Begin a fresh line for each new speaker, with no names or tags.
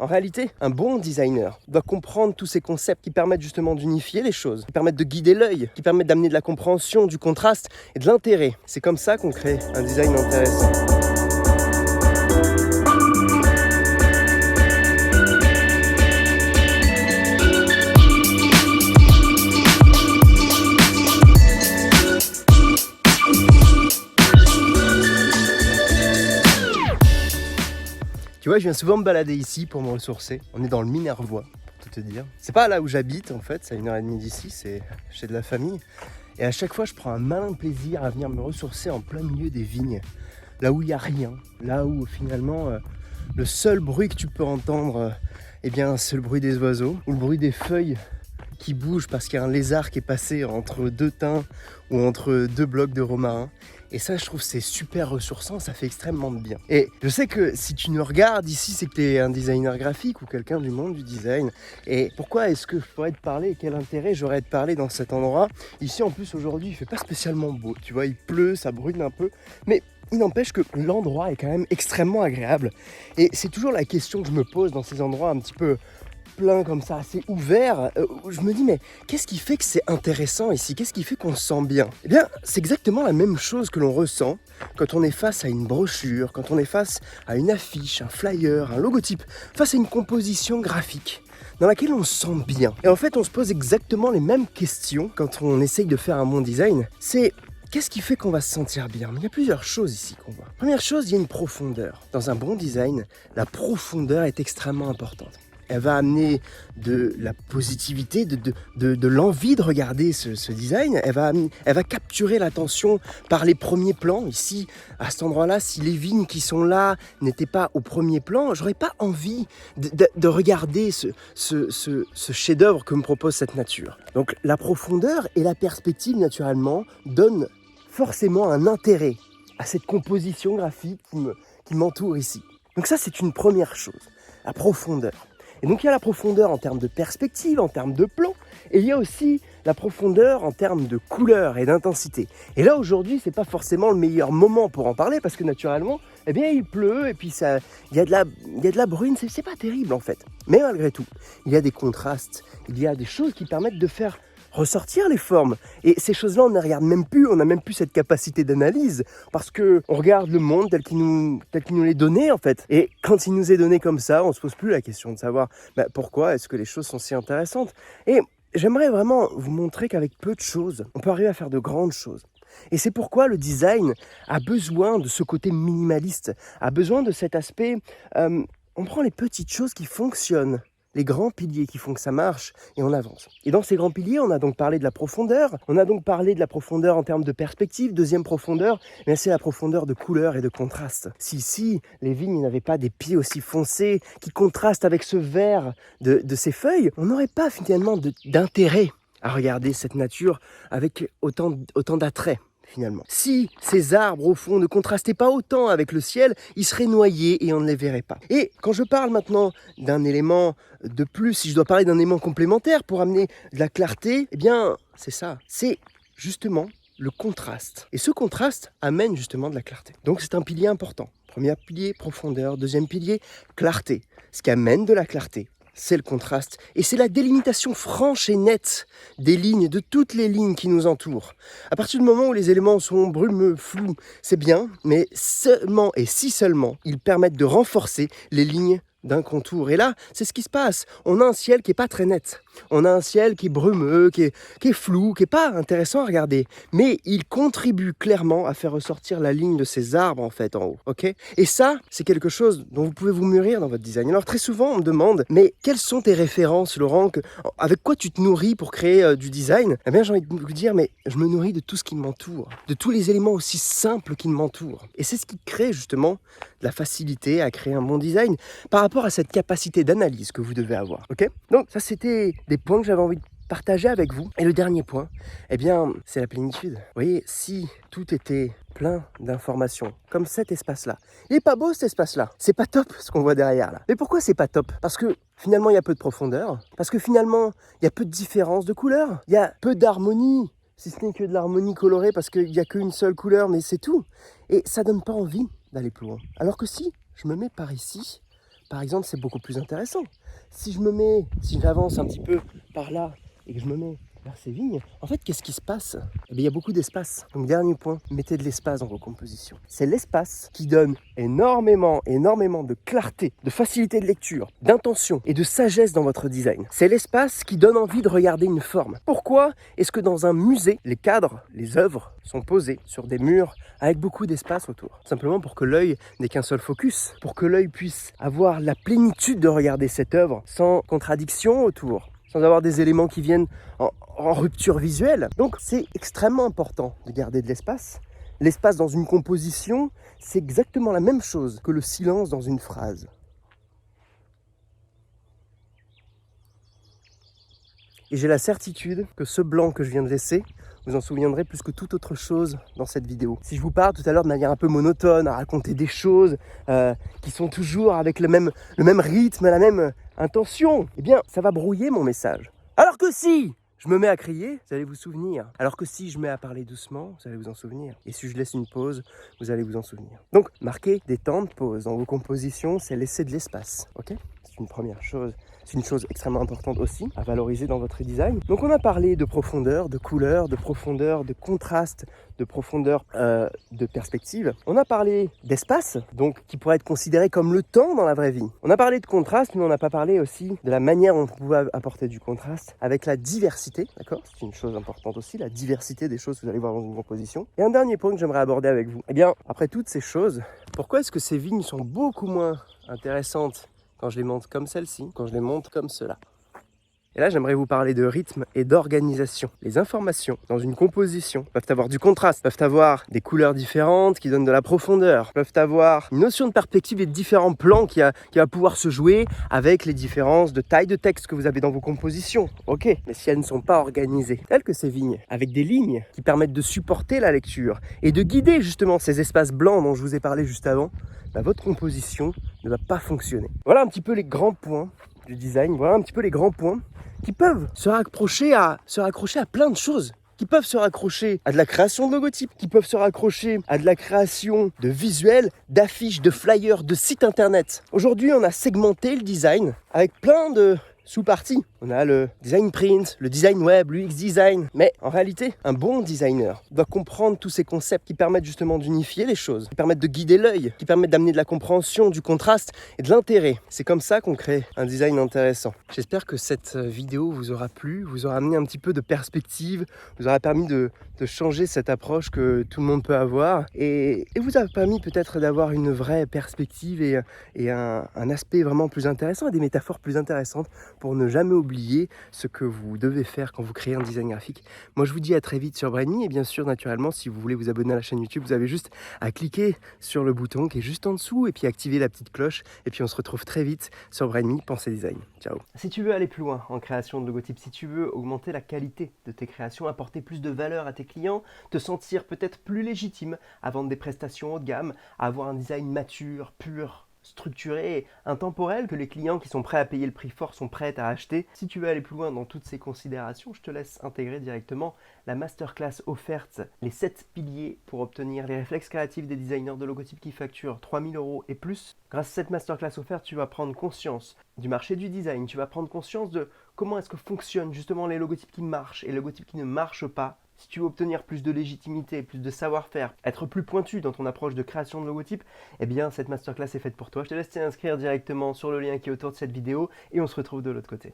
En réalité, un bon designer doit comprendre tous ces concepts qui permettent justement d'unifier les choses, qui permettent de guider l'œil, qui permettent d'amener de la compréhension, du contraste et de l'intérêt. C'est comme ça qu'on crée un design intéressant. Tu vois, je viens souvent me balader ici pour me ressourcer. On est dans le Minervois, pour tout te dire. C'est pas là où j'habite en fait, c'est à 1h30 d'ici, c'est chez de la famille. Et à chaque fois, je prends un malin plaisir à venir me ressourcer en plein milieu des vignes. Là où il n'y a rien, là où finalement le seul bruit que tu peux entendre, eh bien, c'est le bruit des oiseaux ou le bruit des feuilles qui bougent parce qu'il y a un lézard qui est passé entre deux thym ou entre deux blocs de romarin. Et ça, je trouve c'est super ressourçant, ça fait extrêmement de bien. Et je sais que si tu nous regardes ici, c'est que tu es un designer graphique ou quelqu'un du monde du design. Et pourquoi est-ce que je pourrais te parler, quel intérêt j'aurais à te parler dans cet endroit? Ici, en plus, aujourd'hui, il fait pas spécialement beau. Tu vois, il pleut, ça brûle un peu. Mais il n'empêche que l'endroit est quand même extrêmement agréable. Et c'est toujours la question que je me pose dans ces endroits un petit peu plein comme ça, assez ouvert, je me dis mais qu'est-ce qui fait que c'est intéressant ici? Qu'est-ce qui fait qu'on se sent bien? Eh bien, c'est exactement la même chose que l'on ressent quand on est face à une brochure, quand on est face à une affiche, un flyer, un logotype, face à une composition graphique dans laquelle on se sent bien. Et en fait, on se pose exactement les mêmes questions quand on essaye de faire un bon design. C'est qu'est-ce qui fait qu'on va se sentir bien? Il y a plusieurs choses ici qu'on voit. Première chose, il y a une profondeur. Dans un bon design, la profondeur est extrêmement importante. Elle va amener de la positivité, de l'envie de regarder ce design. Elle va capturer l'attention par les premiers plans. Ici, à cet endroit-là, si les vignes qui sont là n'étaient pas au premier plan, j'aurais pas envie de regarder ce chef-d'œuvre que me propose cette nature. Donc la profondeur et la perspective, naturellement, donnent forcément un intérêt à cette composition graphique qui m'entoure ici. Donc ça, c'est une première chose, la profondeur. Et donc il y a la profondeur en termes de perspective, en termes de plan, et il y a aussi la profondeur en termes de couleur et d'intensité. Et là aujourd'hui, c'est pas forcément le meilleur moment pour en parler parce que naturellement, eh bien il pleut et puis il y a de la bruine, c'est pas terrible en fait. Mais malgré tout, il y a des contrastes, il y a des choses qui permettent de faire ressortir les formes. Et ces choses-là, on ne les regarde même plus, on n'a même plus cette capacité d'analyse parce qu'on regarde le monde tel qu'il nous est donné en fait. Et quand il nous est donné comme ça, on ne se pose plus la question de savoir pourquoi est-ce que les choses sont si intéressantes. Et j'aimerais vraiment vous montrer qu'avec peu de choses, on peut arriver à faire de grandes choses. Et c'est pourquoi le design a besoin de ce côté minimaliste, a besoin de cet aspect, on prend les petites choses qui fonctionnent, les grands piliers qui font que ça marche, et on avance. Et dans ces grands piliers, on a donc parlé de la profondeur, en termes de perspective. Deuxième profondeur, c'est la profondeur de couleur et de contraste. Si les vignes n'avaient pas des pieds aussi foncés, qui contrastent avec ce vert de ces feuilles, on n'aurait pas finalement d'intérêt à regarder cette nature avec autant d'attrait. Finalement. Si ces arbres au fond ne contrastaient pas autant avec le ciel, ils seraient noyés et on ne les verrait pas. Et quand je parle maintenant d'un élément de plus, si je dois parler d'un élément complémentaire pour amener de la clarté, eh bien c'est ça, c'est justement le contraste. Et ce contraste amène justement de la clarté. Donc c'est un pilier important. Premier pilier, profondeur. Deuxième pilier, clarté. Ce qui amène de la clarté, c'est le contraste. Et c'est la délimitation franche et nette des lignes, de toutes les lignes qui nous entourent. À partir du moment où les éléments sont brumeux, flous, c'est bien, mais seulement et si seulement ils permettent de renforcer les lignes d'un contour. Et là, c'est ce qui se passe. On a un ciel qui n'est pas très net. On a un ciel qui est brumeux, qui est flou, qui n'est pas intéressant à regarder. Mais il contribue clairement à faire ressortir la ligne de ces arbres, en fait, en haut. Okay ? Et ça, c'est quelque chose dont vous pouvez vous mûrir dans votre design. Alors, très souvent, on me demande, mais quelles sont tes références, Laurent? Avec quoi tu te nourris pour créer du design? Eh bien, j'ai envie de vous dire, mais je me nourris de tout ce qui m'entoure, de tous les éléments aussi simples qui m'entourent. Et c'est ce qui crée, justement, de la facilité à créer un bon design par rapport à cette capacité d'analyse que vous devez avoir. Okay ? Donc, ça, c'était des points que j'avais envie de partager avec vous. Et le dernier point, eh bien, c'est la plénitude. Vous voyez, si tout était plein d'informations, comme cet espace-là, il n'est pas beau cet espace-là. C'est pas top ce qu'on voit derrière là. Mais pourquoi c'est pas top? Parce que finalement, il y a peu de profondeur. Parce que finalement, il y a peu de différence de couleurs. Il y a peu d'harmonie. Si ce n'est que de l'harmonie colorée parce qu'il n'y a qu'une seule couleur, mais c'est tout. Et ça donne pas envie d'aller plus loin. Alors que si je me mets par ici, par exemple, c'est beaucoup plus intéressant. Si j'avance un petit peu par là et que je me mets vers ces vignes, en fait, qu'est-ce qui se passe? Eh bien, il y a beaucoup d'espace. Donc, dernier point, mettez de l'espace dans vos compositions. C'est l'espace qui donne énormément de clarté, de facilité de lecture, d'intention et de sagesse dans votre design. C'est l'espace qui donne envie de regarder une forme. Pourquoi est-ce que dans un musée, les cadres, les œuvres sont posées sur des murs avec beaucoup d'espace autour? Simplement pour que l'œil n'ait qu'un seul focus, pour que l'œil puisse avoir la plénitude de regarder cette œuvre sans contradiction autour, sans avoir des éléments qui viennent en rupture visuelle. Donc c'est extrêmement important de garder de l'espace. L'espace dans une composition, c'est exactement la même chose que le silence dans une phrase. Et j'ai la certitude que ce blanc que je viens de laisser, vous en souviendrez plus que toute autre chose dans cette vidéo. Si je vous parle tout à l'heure de manière un peu monotone, à raconter des choses qui sont toujours avec le même rythme, la même intention, eh bien, ça va brouiller mon message. Alors que si je me mets à crier, vous allez vous souvenir. Alors que si je mets à parler doucement, vous allez vous en souvenir. Et si je laisse une pause, vous allez vous en souvenir. Donc, marquer des temps de pause dans vos compositions, c'est laisser de l'espace. Ok ? C'est une première chose. C'est une chose extrêmement importante aussi à valoriser dans votre design. Donc on a parlé de profondeur, de couleur, de profondeur, de contraste, de profondeur, de perspective. On a parlé d'espace, donc qui pourrait être considéré comme le temps dans la vraie vie. On a parlé de contraste, mais on n'a pas parlé aussi de la manière dont on pouvait apporter du contraste avec la diversité, d'accord ? C'est une chose importante aussi, la diversité des choses que vous allez voir dans une composition. Et un dernier point que j'aimerais aborder avec vous. Eh bien, après toutes ces choses, pourquoi est-ce que ces vignes sont beaucoup moins intéressantes quand je les monte comme celle-ci, quand je les monte comme cela? Et là, j'aimerais vous parler de rythme et d'organisation. Les informations dans une composition peuvent avoir du contraste, peuvent avoir des couleurs différentes qui donnent de la profondeur, peuvent avoir une notion de perspective et de différents plans qui va pouvoir se jouer avec les différences de taille de texte que vous avez dans vos compositions. Ok, mais si elles ne sont pas organisées, telles que ces vignes, avec des lignes qui permettent de supporter la lecture et de guider justement ces espaces blancs dont je vous ai parlé juste avant, votre composition ne va pas fonctionner. Voilà un petit peu les grands points du design, voilà un petit peu les grands points qui peuvent se raccrocher à plein de choses, qui peuvent se raccrocher à de la création de logotypes, qui peuvent se raccrocher à de la création de visuels, d'affiches, de flyers, de sites internet. Aujourd'hui, on a segmenté le design avec plein de sous-parties. On a le design print, le design web, l'UX design. Mais en réalité, un bon designer doit comprendre tous ces concepts qui permettent justement d'unifier les choses, qui permettent de guider l'œil, qui permettent d'amener de la compréhension, du contraste et de l'intérêt. C'est comme ça qu'on crée un design intéressant. J'espère que cette vidéo vous aura plu, vous aura amené un petit peu de perspective, vous aura permis de changer cette approche que tout le monde peut avoir et vous a permis peut-être d'avoir une vraie perspective et un aspect vraiment plus intéressant et des métaphores plus intéressantes pour ne jamais oublier ce que vous devez faire quand vous créez un design graphique. Moi, je vous dis à très vite sur Brain.me et bien sûr, naturellement, si vous voulez vous abonner à la chaîne YouTube, vous avez juste à cliquer sur le bouton qui est juste en dessous et puis activer la petite cloche et puis on se retrouve très vite sur Brain.me, pensez design. Ciao. Si tu veux aller plus loin en création de logotypes, si tu veux augmenter la qualité de tes créations, apporter plus de valeur à tes clients, te sentir peut-être plus légitime à vendre des prestations haut de gamme, à avoir un design mature, pur, structuré et intemporel que les clients qui sont prêts à payer le prix fort sont prêts à acheter. Si tu veux aller plus loin dans toutes ces considérations, je te laisse intégrer directement la masterclass offerte, les 7 piliers pour obtenir les réflexes créatifs des designers de logotypes qui facturent 3 000 € et plus. Grâce à cette masterclass offerte, tu vas prendre conscience du marché du design, tu vas prendre conscience de comment est-ce que fonctionnent justement les logotypes qui marchent et les logotypes qui ne marchent pas. Si tu veux obtenir plus de légitimité, plus de savoir-faire, être plus pointu dans ton approche de création de logotypes, eh bien cette masterclass est faite pour toi. Je te laisse t'inscrire directement sur le lien qui est autour de cette vidéo et on se retrouve de l'autre côté.